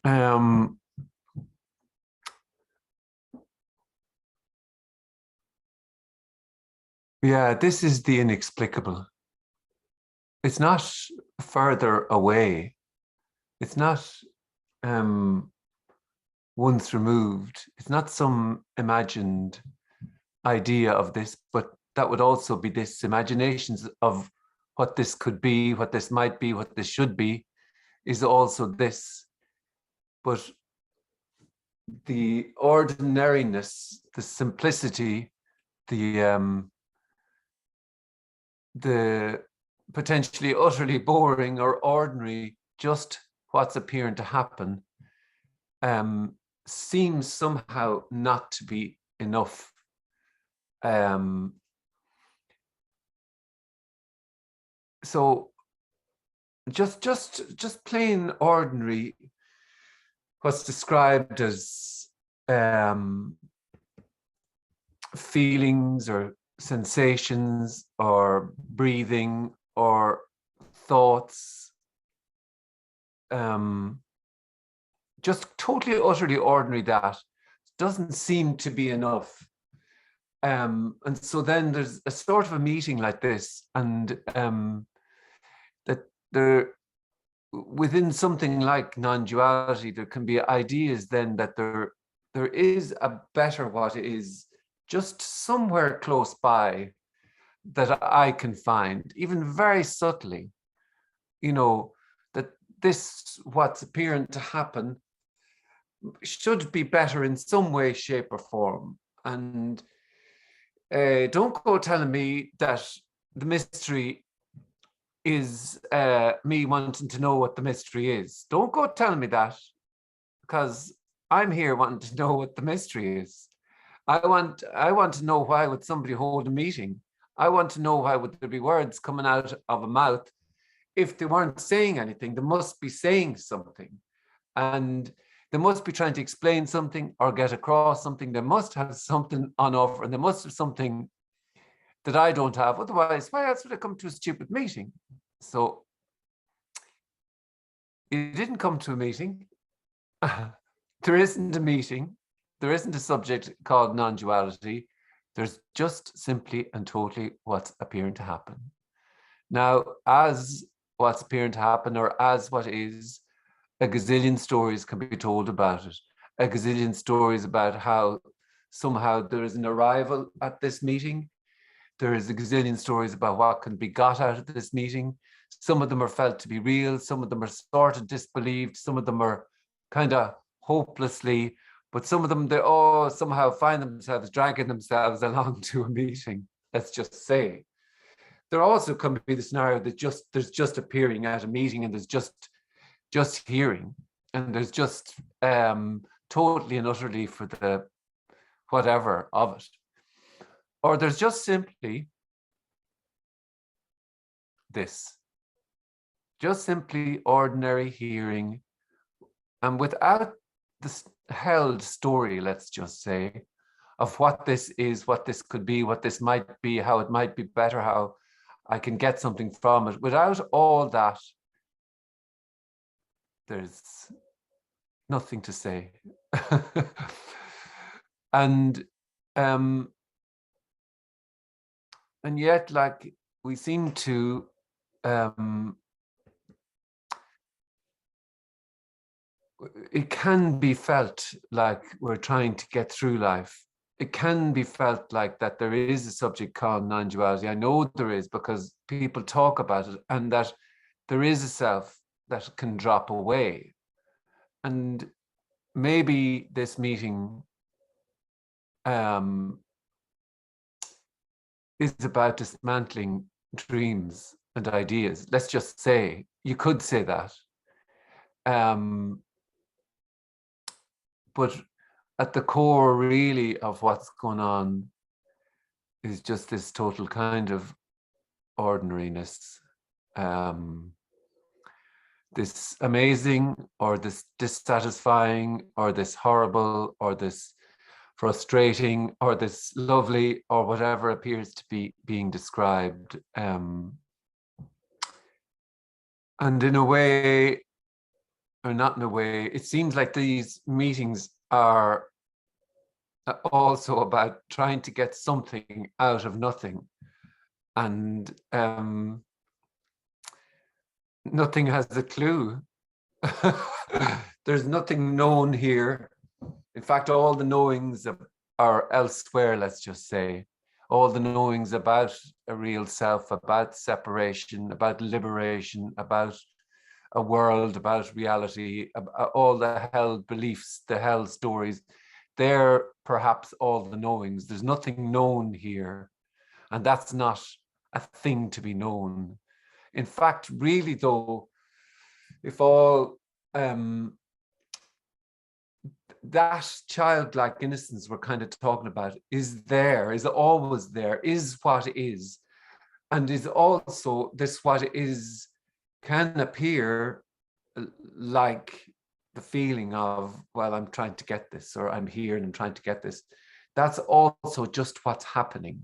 Um, yeah, this is the inexplicable. It's not further away. It's not um, once removed. It's not some imagined idea of this, but that would also be this imaginations of what this could be, what this might be, what this should be, is also this. But the ordinariness, the simplicity, the potentially utterly boring or ordinary, just what's appearing to happen, seems somehow not to be enough. So just plain ordinary, what's described as feelings or sensations or breathing or thoughts, just totally utterly ordinary, that doesn't seem to be enough. And so then there's a sort of a meeting like this, and that there, within something like non-duality, there can be ideas then that there is a better what is just somewhere close by that I can find, even very subtly, that this what's appearing to happen should be better in some way, shape, or form. And don't go telling me that the mystery is me wanting to know what the mystery is. Don't go telling me that, because I'm here wanting to know what the mystery is. I want to know, why would somebody hold a meeting? I want to know, why would there be words coming out of a mouth? If they weren't saying anything, they must be saying something. And they must be trying to explain something or get across something. They must have something on offer, and they must have something that I don't have. Otherwise, why else would I come to a stupid meeting? So you didn't come to a meeting. There isn't a meeting. There isn't a subject called non-duality. There's just simply and totally what's appearing to happen. Now, as what's appearing to happen, or as what is, a gazillion stories can be told about it. A gazillion stories about how somehow there is an arrival at this meeting. There is a gazillion stories about what can be got out of this meeting. Some of them are felt to be real. Some of them are sort of disbelieved. Some of them are kind of hopelessly, but some of them, they all somehow find themselves dragging themselves along to a meeting, let's just say. There also can be the scenario that there's just appearing at a meeting, and there's just hearing, and there's just totally and utterly for the whatever of it. Or there's just simply this, just simply ordinary hearing, and without this held story, let's just say, of what this is, what this could be, what this might be, how it might be better, how I can get something from it. Without all that, there's nothing to say. And yet, like, we seem to it can be felt like we're trying to get through life. It can be felt like that there is a subject called non-duality. I know there is, because people talk about it, and that there is a self that can drop away. And maybe this meeting is about dismantling dreams and ideas. Let's just say, you could say that. But at the core, really, of what's going on is just this total kind of ordinariness. This amazing, or this dissatisfying, or this horrible, or this frustrating, or this lovely, or whatever appears to be being described. And in a way, or not in a way. It seems like these meetings are also about trying to get something out of nothing, and nothing has a clue. There's nothing known here. In fact, all the knowings are elsewhere, let's just say. All the knowings about a real self, about separation, about liberation, about a world, about reality, about all the held beliefs, the held stories. They're perhaps all the knowings. There's nothing known here. And that's not a thing to be known. In fact, really though, if all that childlike innocence we're kind of talking about is there, is always there, is what is, and is also this what is can appear like the feeling of, well, I'm trying to get this, or I'm here and I'm trying to get this. That's also just what's happening.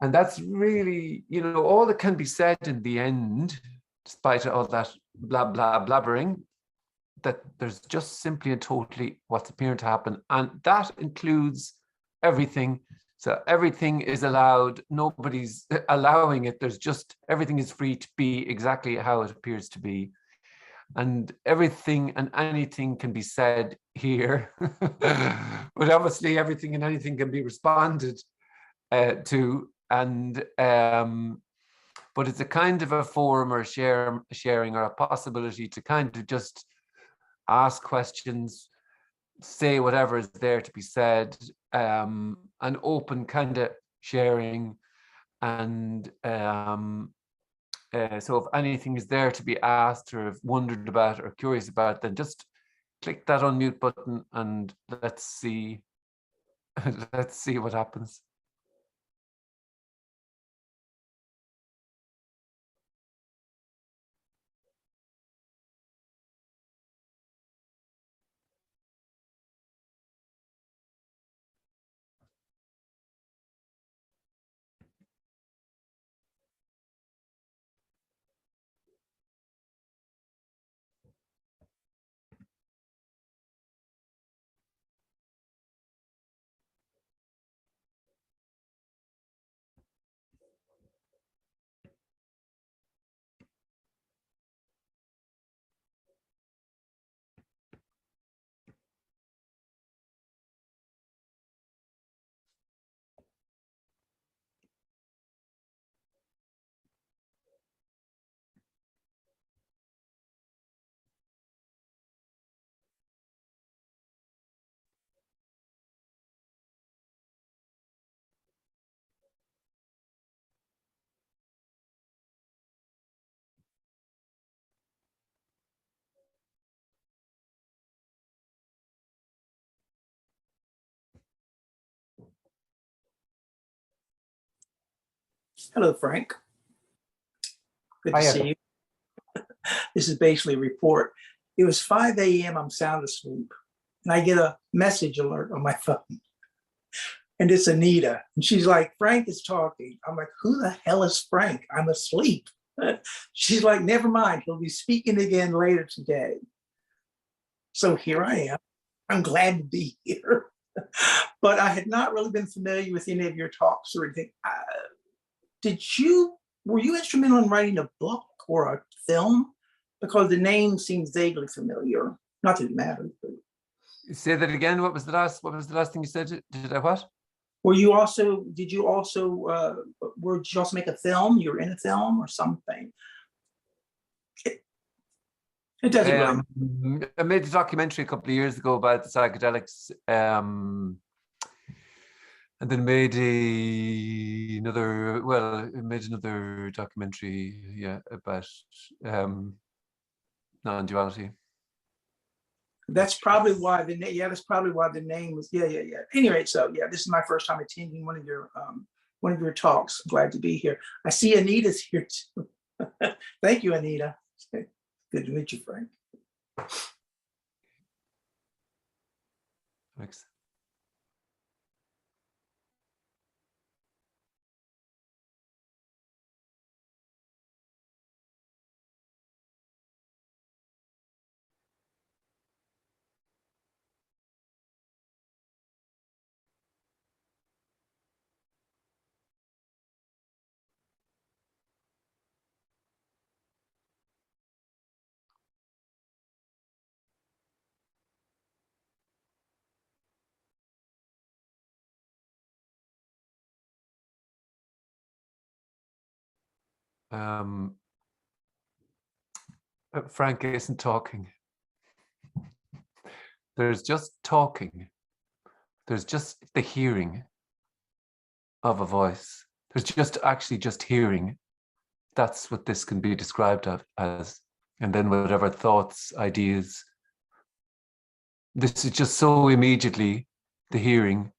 And that's really, all that can be said in the end, despite all that blah, blah, blabbering, that there's just simply and totally what's appearing to happen. And that includes everything. So everything is allowed. Nobody's allowing it. There's just, everything is free to be exactly how it appears to be. And everything and anything can be said here. But obviously everything and anything can be responded to. And but it's a kind of a forum or sharing or a possibility to kind of just ask questions, say whatever is there to be said, an open kind of sharing. And so if anything is there to be asked or wondered about or curious about, then just click that unmute button and let's see what happens. Hello, Frank. Good to Hiya. see you. This is basically a report. It was 5 a.m. I'm sound asleep, and I get a message alert on my phone. And it's Anita. And she's like, Frank is talking. I'm like, who the hell is Frank? I'm asleep. She's like, never mind. He'll be speaking again later today. So here I am. I'm glad to be here. But I had not really been familiar with any of your talks or anything. Were you instrumental in writing a book or a film? Because the name seems vaguely familiar. Not that it matters. But... Say that again. What was the last thing you said? Did I what? Did you also make a film? You were in a film or something? It doesn't really. I made a documentary a couple of years ago about the psychedelics, and then made another documentary, about non-duality. That's probably why the name. Yeah, that's probably why the name was. Yeah. Anyway, so yeah, this is my first time attending one of your talks. Glad to be here. I see Anita's here too. Thank you, Anita. Good to meet you, Frank. Thanks. Frank isn't talking. There's just talking. There's just the hearing of a voice. There's just actually just hearing. That's what this can be described as. And then whatever thoughts, ideas. This is just so immediately the hearing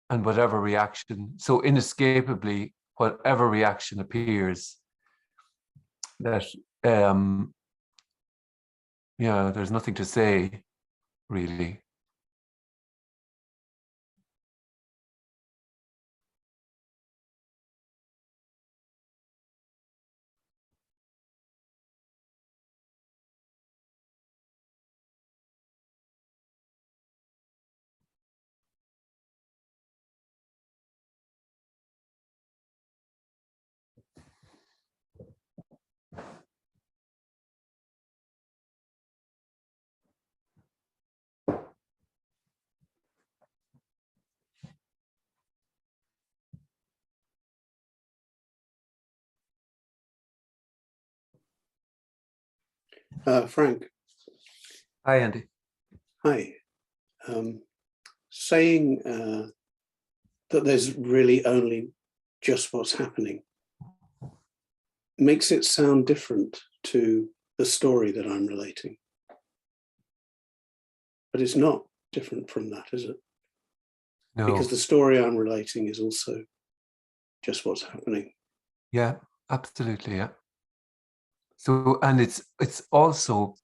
and whatever reaction. So inescapably, whatever reaction appears, that yeah, there's nothing to say, really. Frank. Hi, Andy. Hi. Saying that there's really only just what's happening makes it sound different to the story that I'm relating. But it's not different from that, is it? No. Because the story I'm relating is also just what's happening. Yeah, absolutely. Yeah. So, and it's also,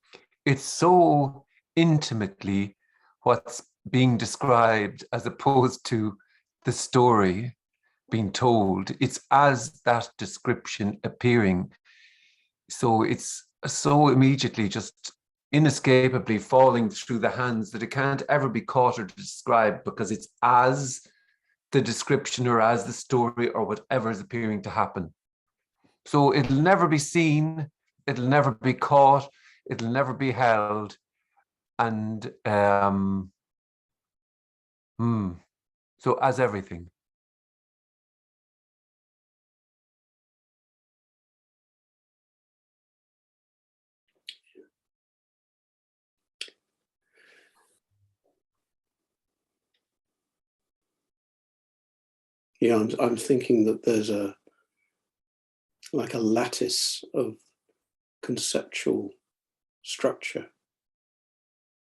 it's so intimately what's being described as opposed to the story being told. It's as that description appearing. So it's so immediately just inescapably falling through the hands that it can't ever be caught or described, because it's as the description or as the story or whatever is appearing to happen. So it'll never be seen, it'll never be caught, it'll never be held. And so as everything. Yeah, I'm thinking that there's like a lattice of conceptual structure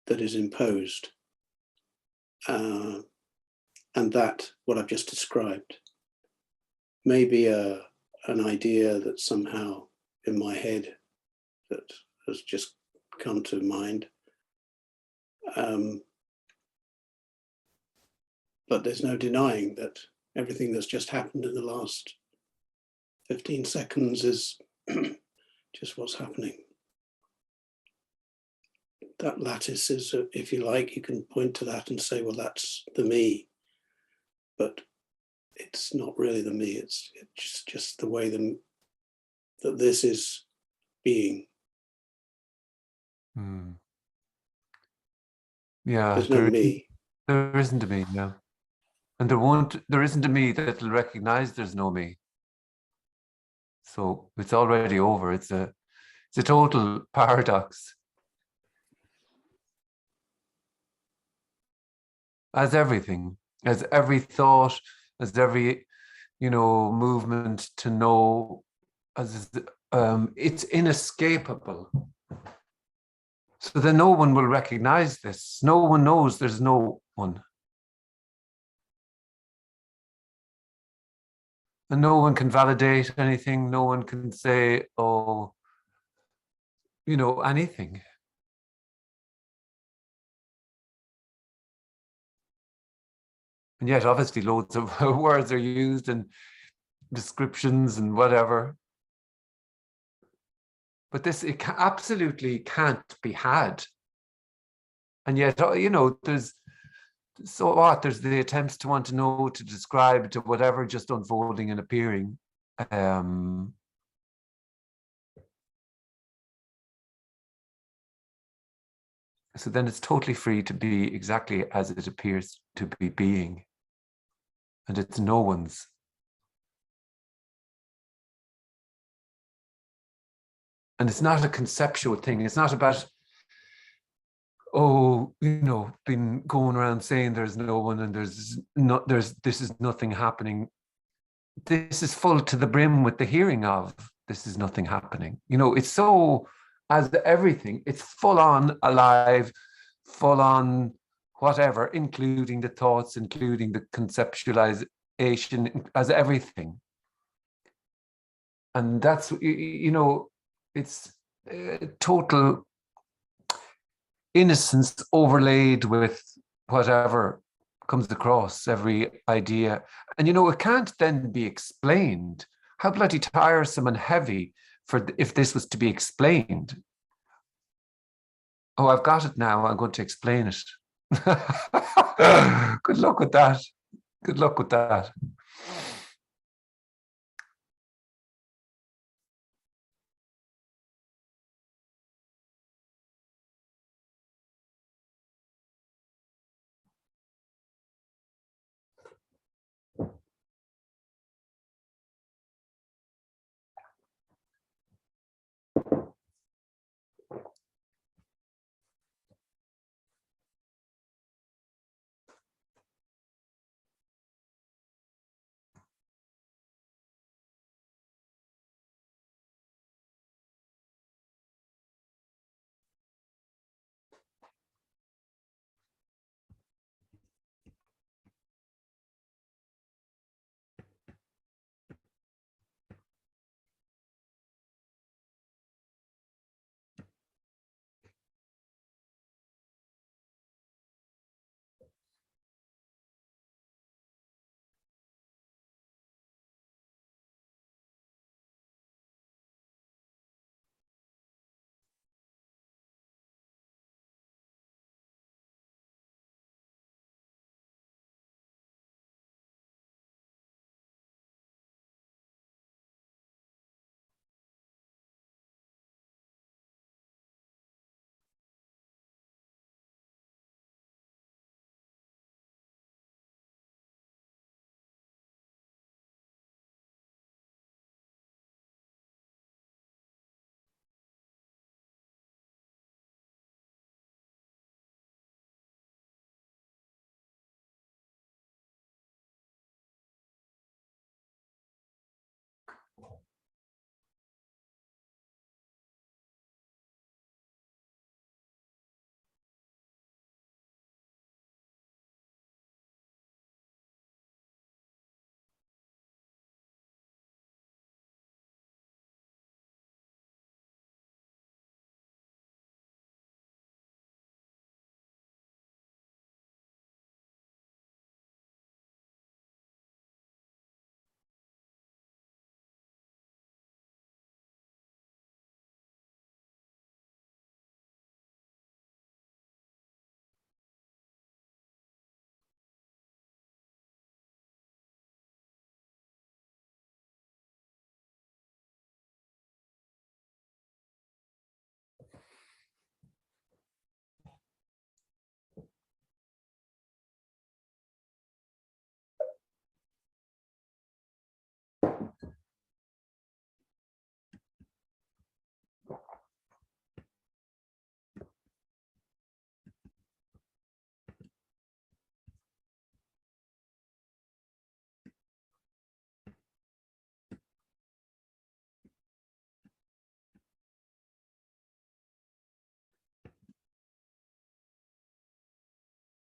that is imposed, and that what I've just described may be an idea that somehow in my head that has just come to mind, but there's no denying that everything that's just happened in the last 15 seconds is just what's happening. That lattice is, if you like, you can point to that and say, well, that's the me. But it's not really the me. It's just the way that this is being. Yeah, there's no me. There isn't a me, no. And there isn't a me that'll recognize there's no me. So it's already over. It's a total paradox. As everything, as every thought, as every, movement to know, as it's inescapable. So then no one will recognize this. No one knows there's no one. And no one can validate anything. No one can say, oh, anything. And yet, obviously, loads of words are used and descriptions and whatever. But this, it absolutely can't be had. And yet, there's, so what? There's the attempts to want to know, to describe, to whatever, just unfolding and appearing. So then it's totally free to be exactly as it appears to be being. And it's no one's. And it's not a conceptual thing. It's not about, oh, been going around saying there's no one and this is nothing happening. This is full to the brim with the hearing of this is nothing happening. It's so, as everything, it's full on alive, full on whatever, including the thoughts, including the conceptualization, as everything. And that's, it's total innocence overlaid with whatever comes across, every idea. And it can't then be explained. How bloody tiresome and heavy if this was to be explained. Oh, I've got it now, I'm going to explain it. Good luck with that. Good luck with that.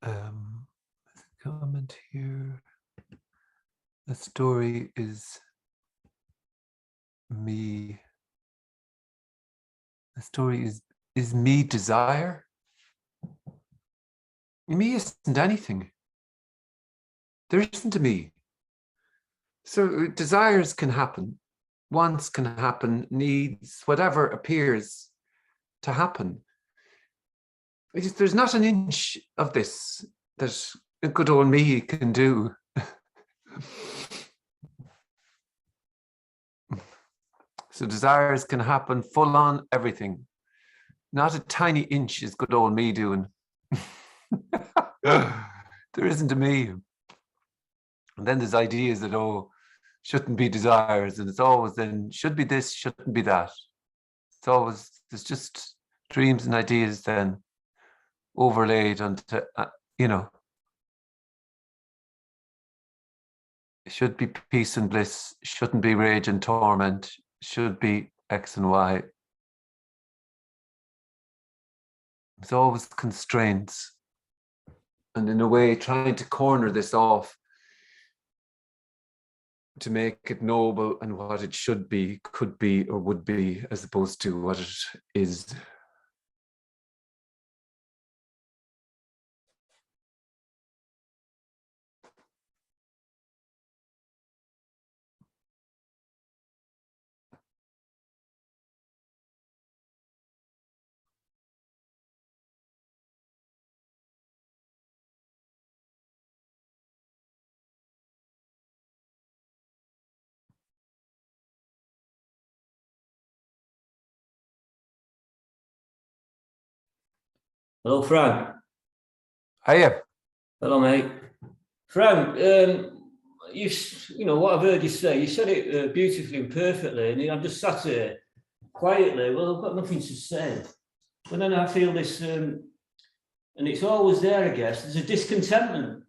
There's a comment here. The story is me. The story is me desire. Me isn't anything. There isn't a me. So desires can happen, wants can happen, needs, whatever appears to happen. There's not an inch of this that a good old me can do. So desires can happen full on everything. Not a tiny inch is good old me doing. There isn't a me. And then there's ideas that, shouldn't be desires. And it's always then, should be this, shouldn't be that. there's just dreams and ideas then overlaid onto, you know, it should be peace and bliss, shouldn't be rage and torment, should be X and Y. There's always constraints. And in a way, trying to corner this off to make it noble and what it should be, could be, or would be, as opposed to what it is. Hello, Frank. Hiya. Hello, mate. Frank, you know what I've heard you say. You said it beautifully and perfectly, and I'm just sat here quietly. Well, I've got nothing to say, but then I feel this, and it's always there. I guess there's a discontentment,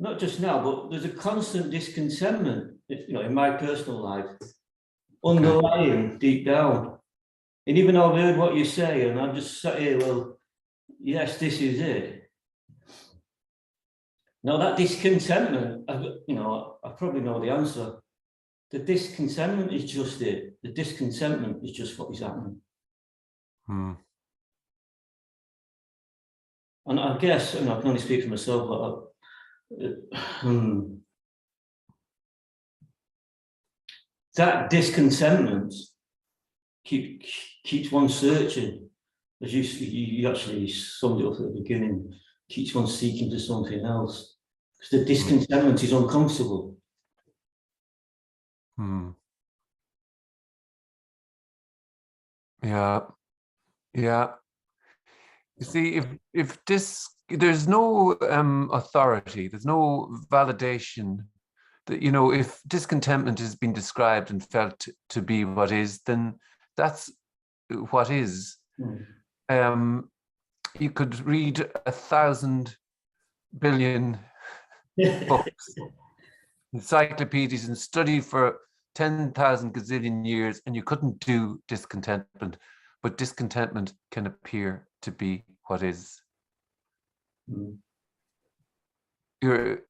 not just now, but there's a constant discontentment. You know, in my personal life, underlying deep down. And even though I've heard what you say, and I'm just sat here, well, yes, this is it. Now that discontentment, you know, I probably know the answer. The discontentment is just it. The discontentment is just what is happening. Hmm. And I guess, and I can only speak for myself, but that discontentment keeps one searching, as you actually summed it up at the beginning, keeps one seeking for something else, because the discontentment is uncomfortable. Yeah. You see, if there's no authority, there's no validation that, you know, if discontentment has been described and felt to be what is, then that's what is. You could read 1,000 billion books, encyclopedias, and study for 10,000 gazillion years, and you couldn't do discontentment. But discontentment can appear to be what is. You're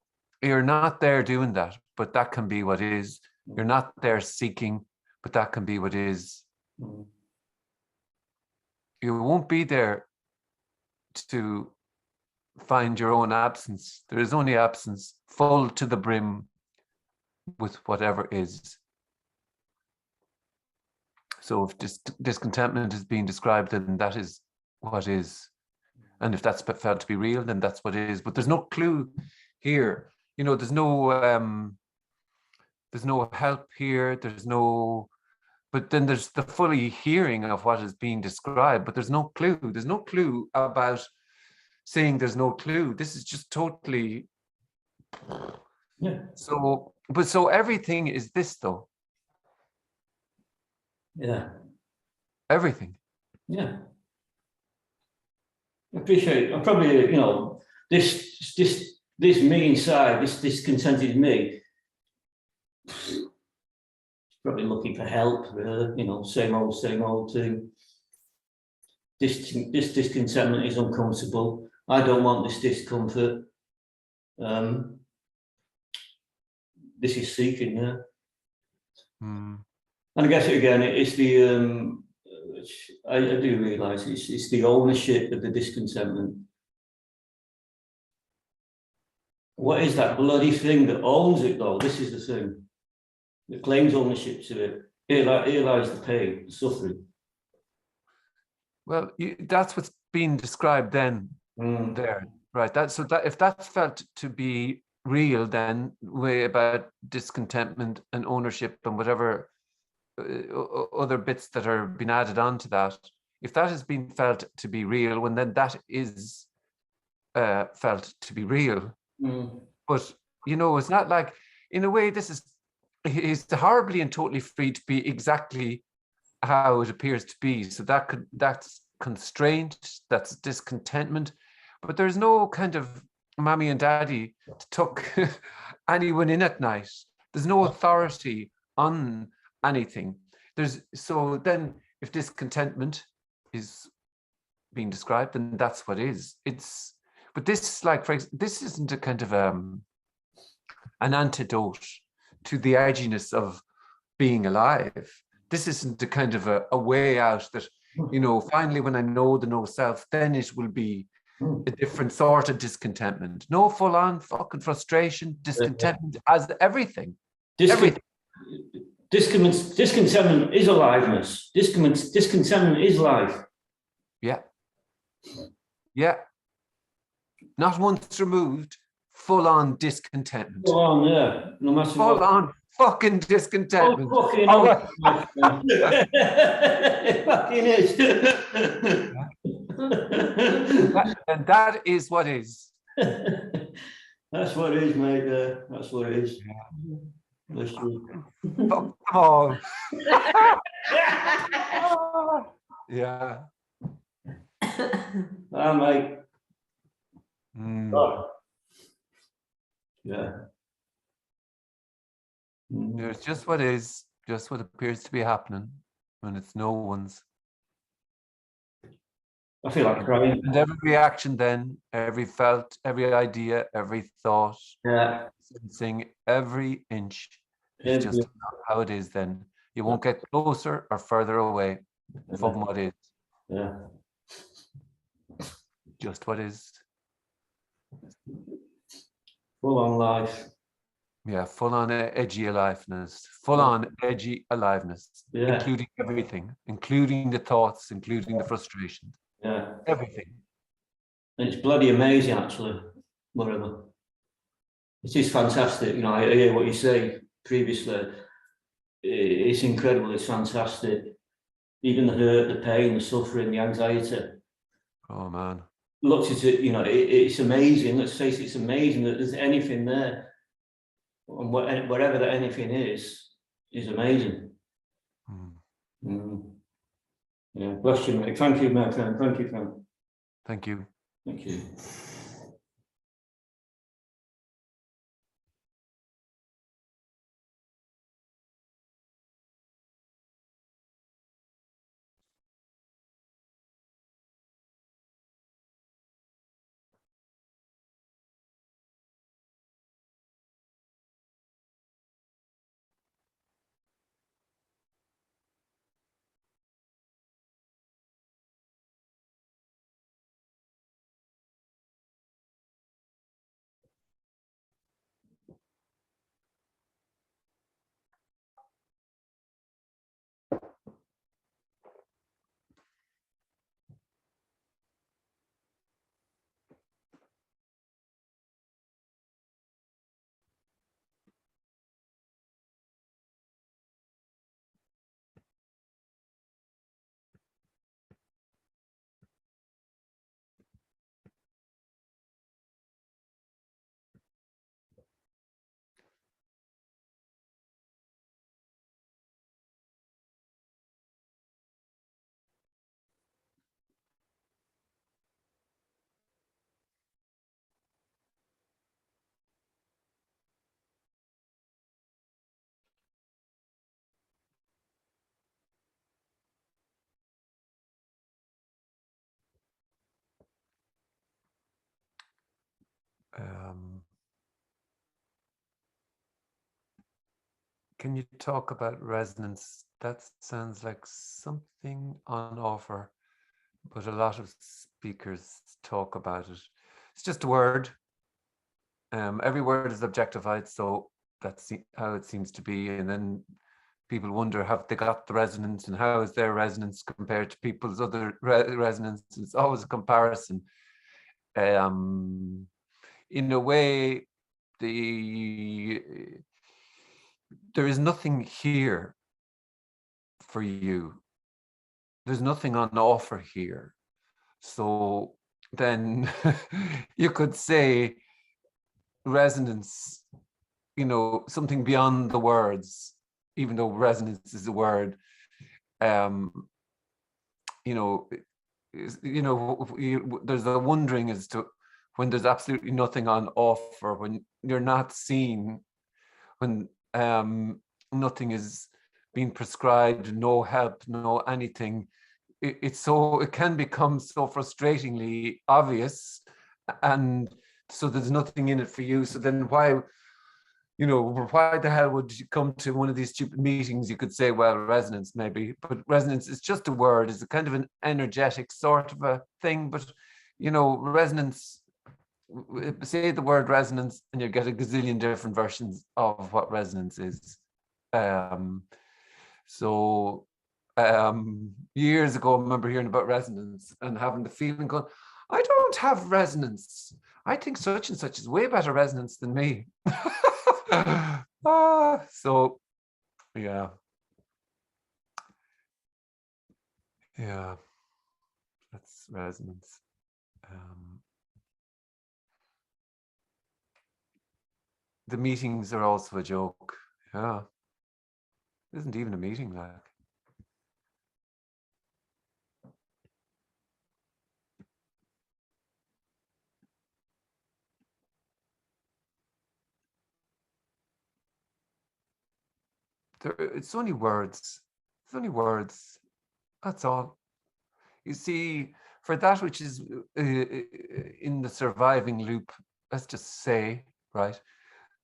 not there doing that, but that can be what is. You're not there seeking, but that can be what is. You won't be there to find your own absence. There is only absence, full to the brim with whatever is. So if discontentment is being described, then that is what is. And if that's felt to be real, then that's what is. But there's no clue here. You know, there's no help here. There's no, but then there's the fully hearing of what is being described, but there's no clue. There's no clue about saying there's no clue. This is just totally. Yeah. So everything is this though. Yeah. Everything. Yeah. I appreciate it. I'm probably, you know, this me inside, this discontented me, probably looking for help, you know, same old thing. This discontentment is uncomfortable. I don't want this discomfort. This is seeking, yeah. And I guess again, it's the I do realise it's the ownership of the discontentment. What is that bloody thing that owns it though? This is the thing that claims ownership to it. Here lies the pain, the suffering. Well, that's what's being described then there, right? If that's felt to be real, then way about discontentment and ownership and whatever other bits that are being added on to that, if that has been felt to be real, when then that is felt to be real. But you know, it's not like, in a way, he's horribly and totally free to be exactly how it appears to be. So that's constraint, that's discontentment, but there's no kind of mommy and daddy to tuck anyone in at night. There's no authority on anything. So then if discontentment is being described, then that's what is. But this, like, for example, this isn't a kind of an antidote to the edginess of being alive. This isn't a kind of a way out that, finally when I know the no self, then it will be a different sort of discontentment. No full on fucking frustration, discontentment as everything. Everything. Discontentment is aliveness. Discontentment is life. Yeah. Yeah. Not once removed, full on discontentment. Full on, yeah. No matter full what. on fucking discontentment. Oh, fucking it fucking is. And that is what is. That's what it is, mate. That's what it is. Fuck all. Yeah. Ah, mate. Mm. Yeah. There's just what is, just what appears to be happening when it's no one's. I feel like crying. And every reaction then, every felt, every idea, every thought, sensing, every inch is just how it is then. You won't get closer or further away from what is. Yeah. Just what is. Full on life. Yeah, full on edgy aliveness, full on edgy aliveness, including everything, including the thoughts, including the frustrations. Yeah. Everything. And it's bloody amazing, actually, whatever. It is fantastic. I hear what you say previously. It's incredible. It's fantastic. Even the hurt, the pain, the suffering, the anxiety. Oh, man. Looked at it, it's amazing. Let's face it, it's amazing that there's anything there. And whatever that anything is amazing. Yeah, bless you, mate. Thank you, my friend. Thank you, friend. Thank you. Thank you. Can you talk about resonance? That sounds like something on offer, but a lot of speakers talk about it. It's just a word. Every word is objectified, so that's how it seems to be. And then people wonder, have they got the resonance, and how is their resonance compared to people's other resonance? It's always a comparison. In a way, there is nothing here for you. There's nothing on offer here. So then you could say resonance, something beyond the words, even though resonance is a word. you know, there's a wondering as to when there's absolutely nothing on offer, when you're not seen, when nothing is being prescribed, no help, no anything. It can become so frustratingly obvious, and so there's nothing in it for you. So then why the hell would you come to one of these stupid meetings? You could say, well, resonance maybe, but resonance is just a word. It's a kind of an energetic sort of a thing. But, resonance, say the word resonance and you get a gazillion different versions of what resonance is. Years ago, I remember hearing about resonance and having the feeling going, I don't have resonance. I think such and such is way better resonance than me. So yeah, that's resonance. The meetings are also a joke. Yeah, it isn't even a meeting, like. It's only words. It's only words. That's all. You see, for that which is in the surviving loop, let's just say, right,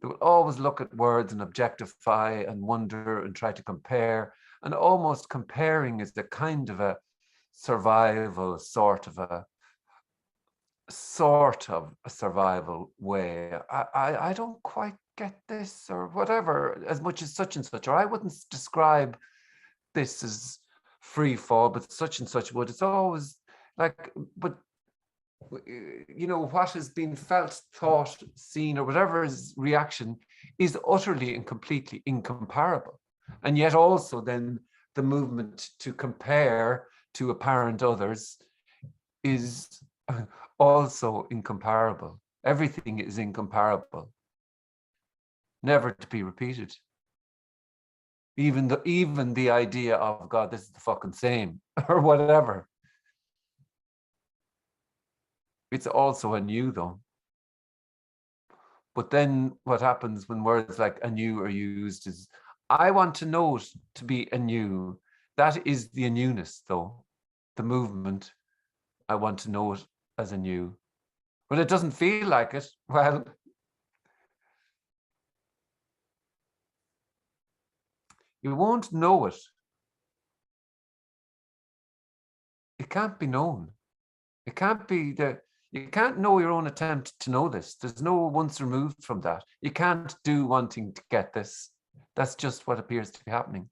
they will always look at words and objectify and wonder and try to compare. And almost comparing is the kind of a survival sort of a survival way. I don't quite get this or whatever as much as such and such, or I wouldn't describe this as free fall, but such and such would. It's always like, but what has been felt, thought, seen, or whatever is reaction is utterly and completely incomparable. And yet also then the movement to compare to apparent others is also incomparable. Everything is incomparable, never to be repeated. Even the idea of God, this is the fucking same, or whatever. It's also anew, though. But then what happens when words like anew are used is, I want to know it to be anew. That is the anewness, though. The movement, I want to know it as anew. But it doesn't feel like it. Well, you won't know it. It can't be known. It can't be you can't know your own attempt to know this. There's no once removed from that. You can't do wanting to get this. That's just what appears to be happening.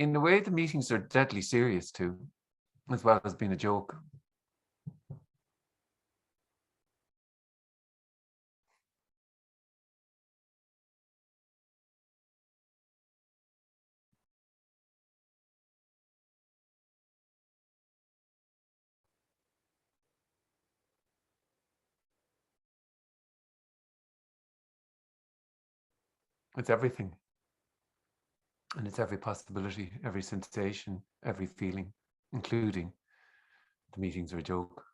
In a way, the meetings are deadly serious too, as well as being a joke. It's everything. And it's every possibility, every sensation, every feeling, including the meetings are a joke.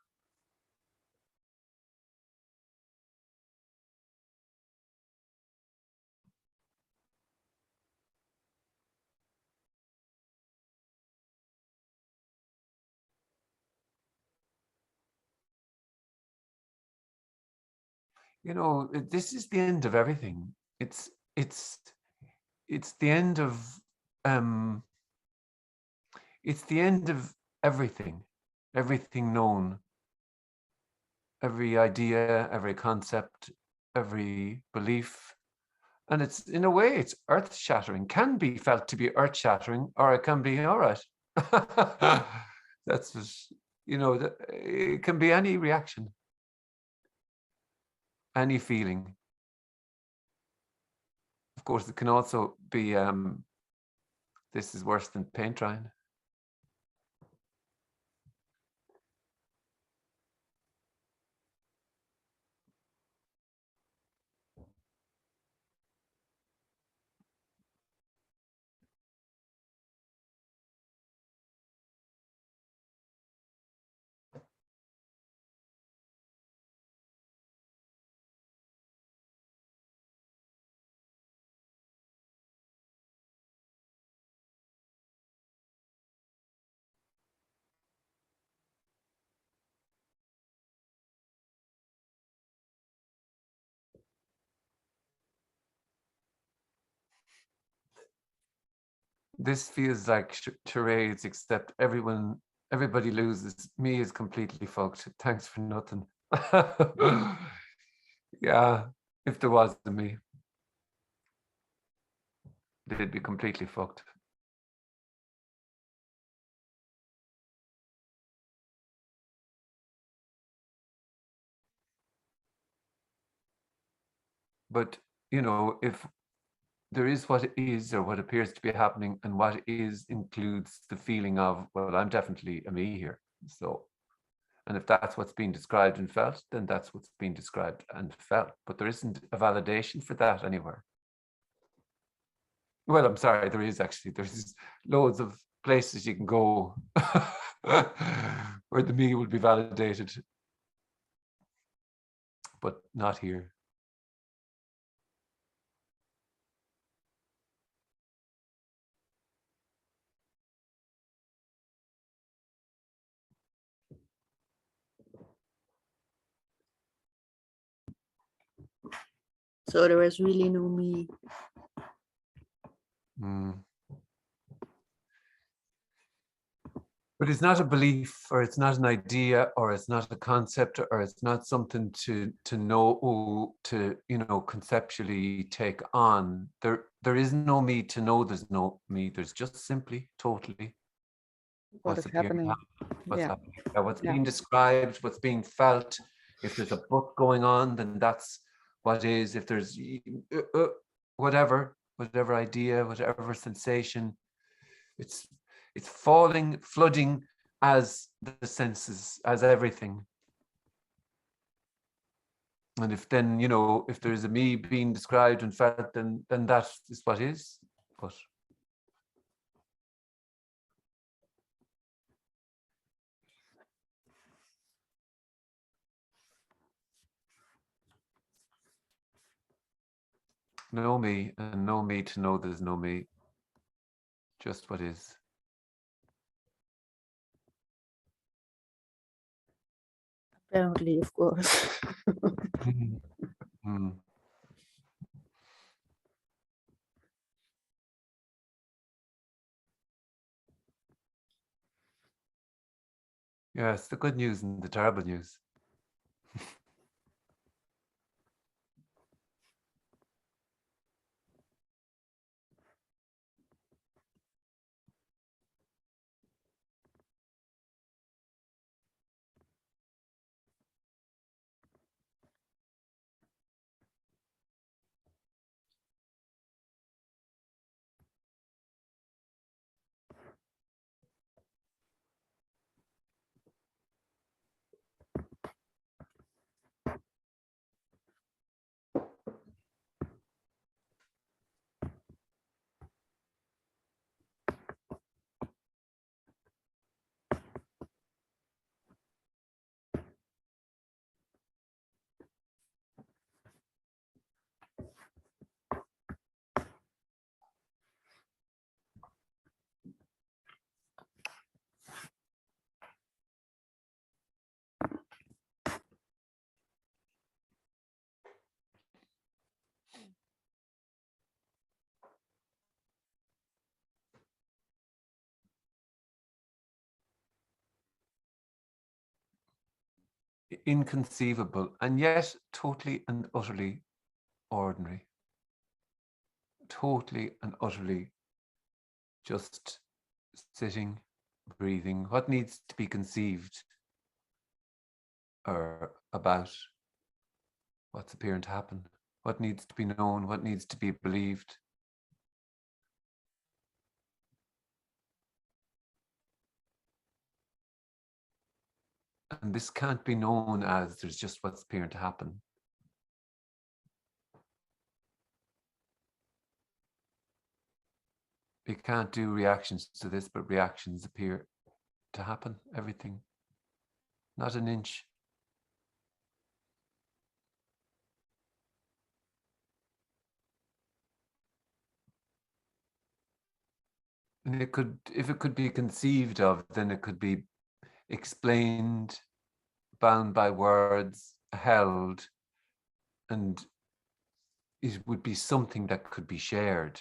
This is the end of everything. It's the end of it's the end of everything known, every idea, every concept, every belief, And it's, in a way, it's earth-shattering, can be felt to be earth-shattering, or it can be, all right. That's just, you know, it can be any reaction, any feeling. Of course, it can also be, this is worse than paint drying. This feels like charades, except everybody loses. Me is completely fucked. Thanks for nothing. Yeah, if there was a me, they'd be completely fucked. But, you know, if there is what is, or what appears to be happening, and what is includes the feeling of, well, I'm definitely a me here. So, and if that's what's being described and felt, then that's what's being described and felt. But there isn't a validation for that anywhere. Well, I'm sorry, there is actually. There's loads of places you can go where the me will be validated, but not here. So there was really no me. But it's not a belief, or it's not an idea, or it's not a concept, or it's not something to know, to, you know, conceptually take on. There is no me to know there's no me. There's just simply, totally What is happening? what's Yeah. happening. What's being described, what's being felt. If there's a book going on, then that's what is. If there's whatever idea, whatever sensation, it's falling, flooding as the senses, as everything. And if then, you know, if there's a me being described and felt, then that is what is. But no me, and no me to know there's no me. Just what is. Apparently, of course. Yes, the good news and the terrible news. Inconceivable, and yet totally and utterly ordinary. totally and utterly just sitting, breathing. What needs to be conceived or about what's appearing to happen? What needs to be known? What needs to be believed? And this can't be known as there's just what's appearing to happen. You can't do reactions to this, but reactions appear to happen. Everything. Not an inch. And it could, if it could be conceived of, then it could be explained, bound by words, held, and it would be something that could be shared.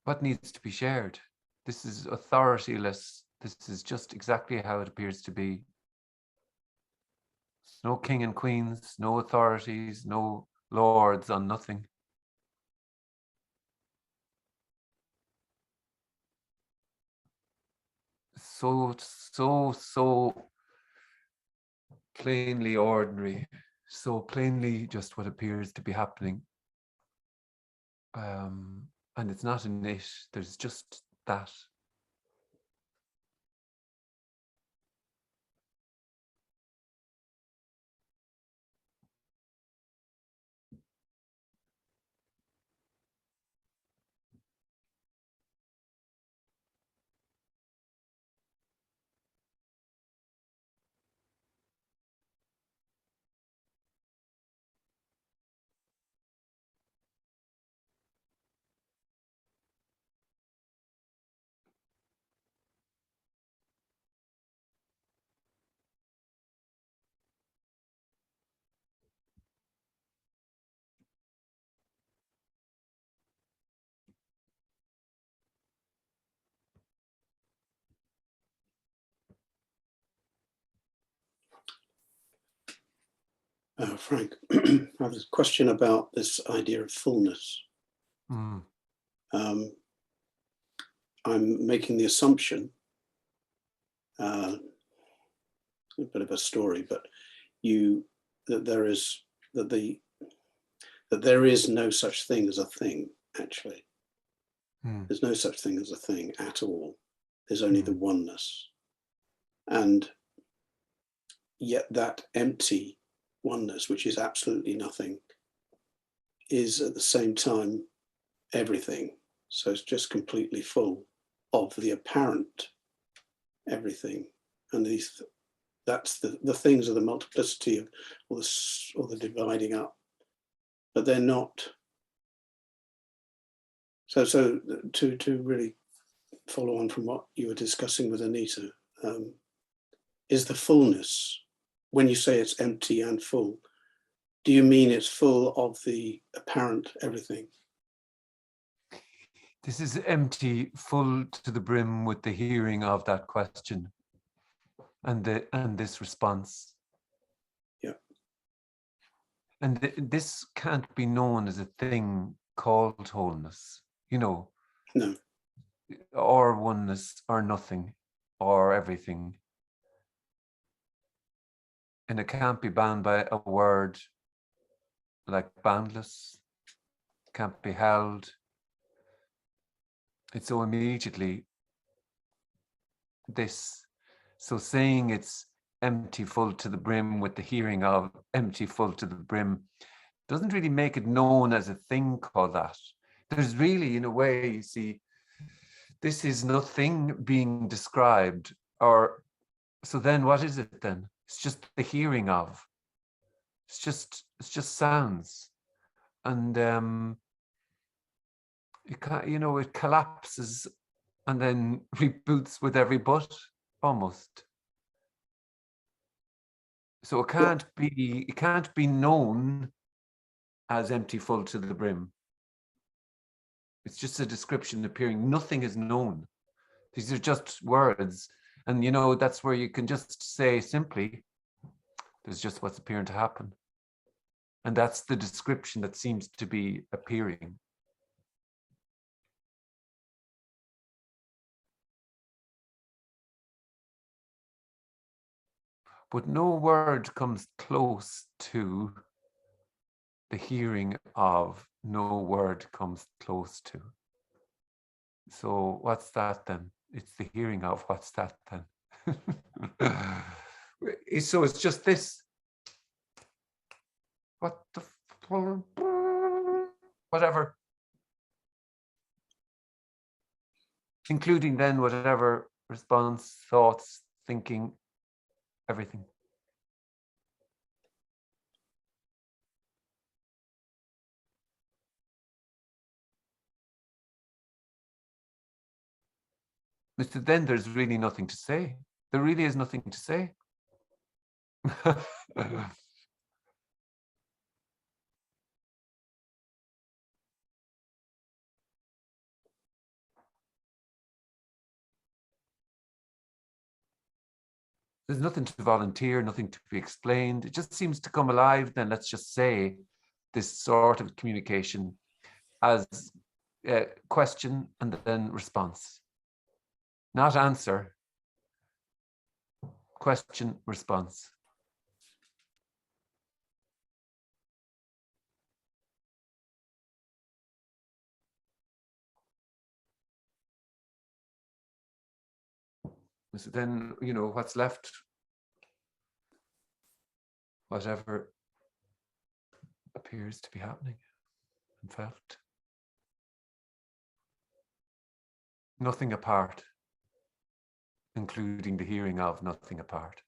What needs to be shared? This is authorityless. This is just exactly how it appears to be. No king and queens, no authorities, no lords on nothing. So plainly ordinary, so plainly just what appears to be happening. And it's not an it, there's just that. Frank, I have a question about this idea of fullness. Mm. I'm making the assumption, a bit of a story, but that there is no such thing as a thing, actually. Mm. There's no such thing as a thing at all. There's only the oneness. And yet that empty oneness, which is absolutely nothing, is at the same time everything. So it's just completely full of the apparent everything. And that's the things are the multiplicity of, or the dividing up, but they're not. So to really follow on from what you were discussing with Anita, is the fullness, when you say it's empty and full, do you mean it's full of the apparent everything? This is empty, full to the brim with the hearing of that question and this response. Yeah. And this can't be known as a thing called wholeness, No. or oneness, or nothing, or everything. And it can't be bound by a word like boundless, can't be held. It's so immediately this. So saying it's empty, full to the brim with the hearing of empty, full to the brim doesn't really make it known as a thing called that. There's really, in a way, you see, this is nothing being described, or so then what is it then? It's just the hearing of. It's just sounds. And it collapses and then reboots with every but, almost. So it can't be known as empty, full to the brim. It's just a description appearing. Nothing is known. These are just words. And that's where you can just say simply, there's just what's appearing to happen. And that's the description that seems to be appearing. But no word comes close to the hearing of, no word comes close to. So what's that then? It's the hearing of, what's that then? So it's just this. What the, whatever. Including then whatever response, thoughts, thinking, everything. Mr. Then there's really nothing to say. There really is nothing to say. There's nothing to volunteer, nothing to be explained. It just seems to come alive. Then let's just say this sort of communication as question and then response. Not answer, question, response. So then, you know, what's left, whatever appears to be happening and felt. Nothing apart, including the hearing of, nothing apart.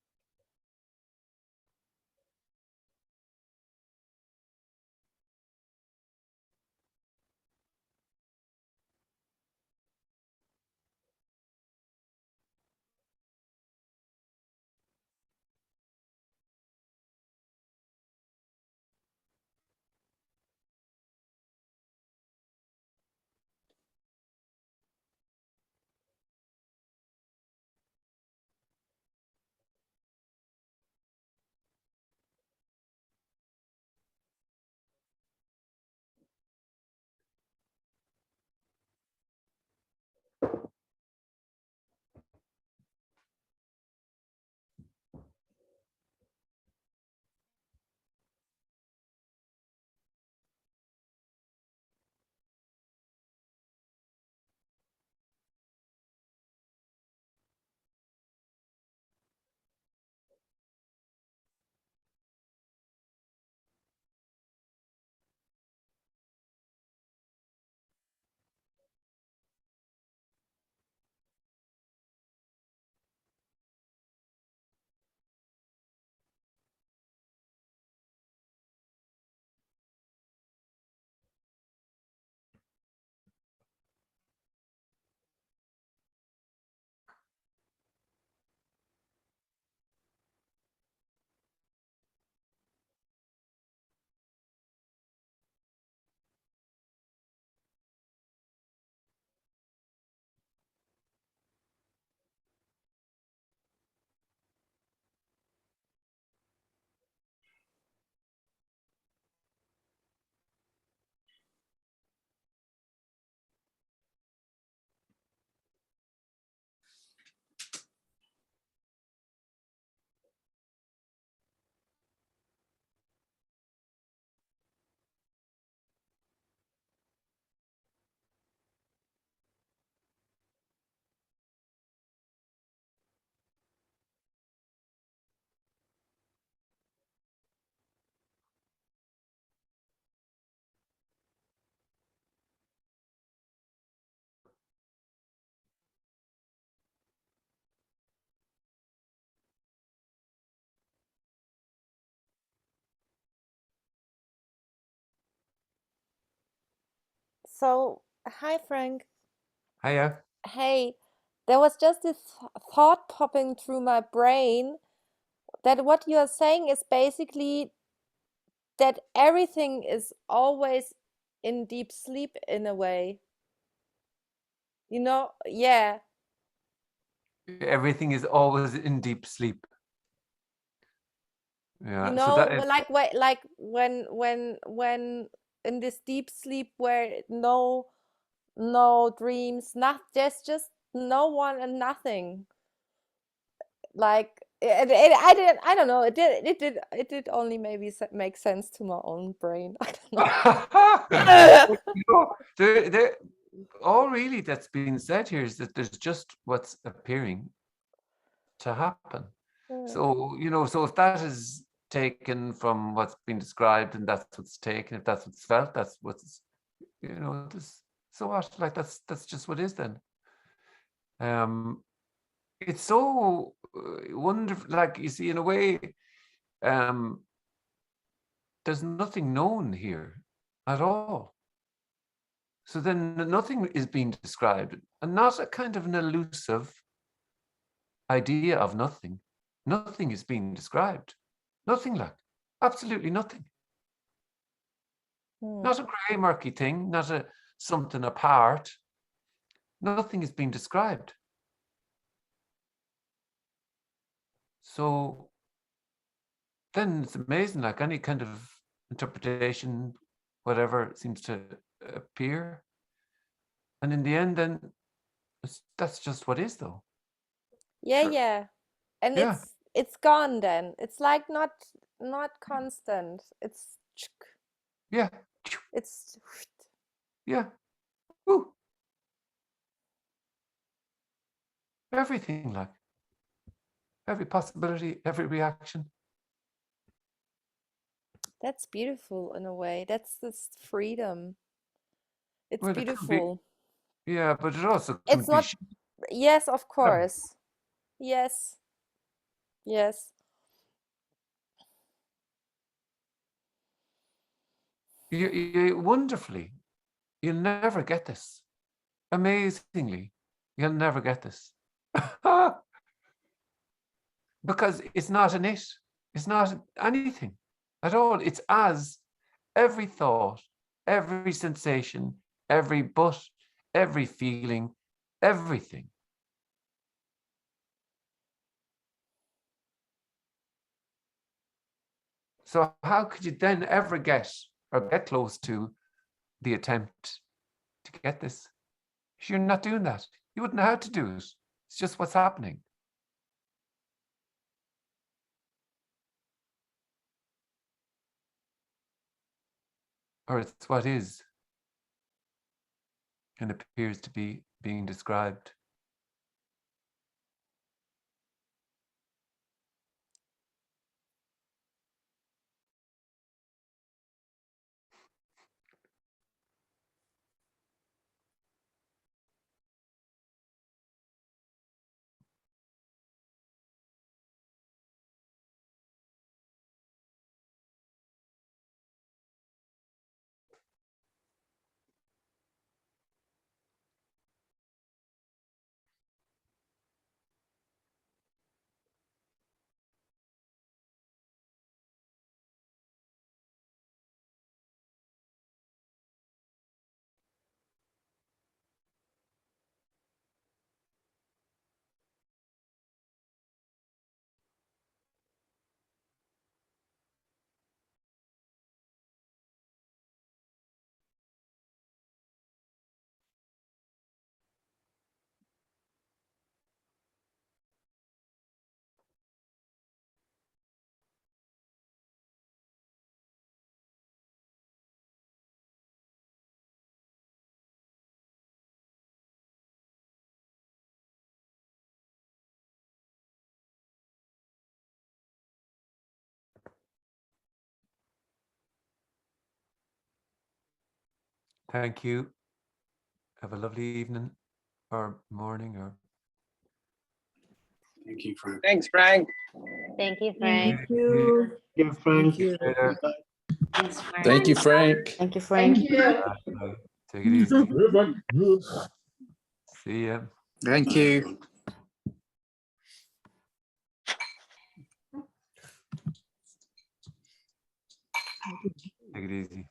So, hi, Frank. Hiya. Hey, there was just this thought popping through my brain that what you are saying is basically that everything is always in deep sleep in a way. You know, yeah. Everything is always in deep sleep. Yeah. You So know, that is, like when in this deep sleep where no dreams, not just no one and nothing. Like I don't know. It did only maybe make sense to my own brain. I don't know. you know, there, all really that's being said here is that there's just what's appearing to happen. So, you know, so if that is taken from what's been described and that's what's taken, if that's what's felt, that's what's, you know, this, so what? Like that's just what is then. It's so wonderful. Like you see, in a way, there's nothing known here at all. So then nothing is being described, and not a kind of an elusive idea of nothing. Nothing is being described. Nothing, like absolutely nothing. Not a grey murky thing, not a something apart. Nothing is being described. So then it's amazing, like any kind of interpretation, whatever seems to appear. And in the end, then that's just what is, though. Yeah, Sure. yeah. And Yeah. it's gone then. It's like not constant. It's Yeah. it's Yeah. Ooh. Everything, like every possibility, every reaction. that's beautiful in a way. That's this freedom. It's Well, it can be, beautiful. yeah, but it also can It's be. not, yes, of course. Yes. Yes. You wonderfully, you'll never get this. Amazingly, you'll never get this. Because it's not an it. It's not anything at all. It's as every thought, every sensation, every but, every feeling, everything. So how could you then ever get or get close to the attempt to get this? You're not doing that. You wouldn't know how to do it. It's just what's happening. Or it's what is and appears to be being described. Thank you. Have a lovely evening or morning or. Thank you, Frank. Thanks, Frank. Thank you, Frank. Thank you. Yeah, Frank. Thank you. Later. Thanks, Frank. Thank you, Frank. Thank you, Frank. Take it easy. See ya. Thank you. Take it easy.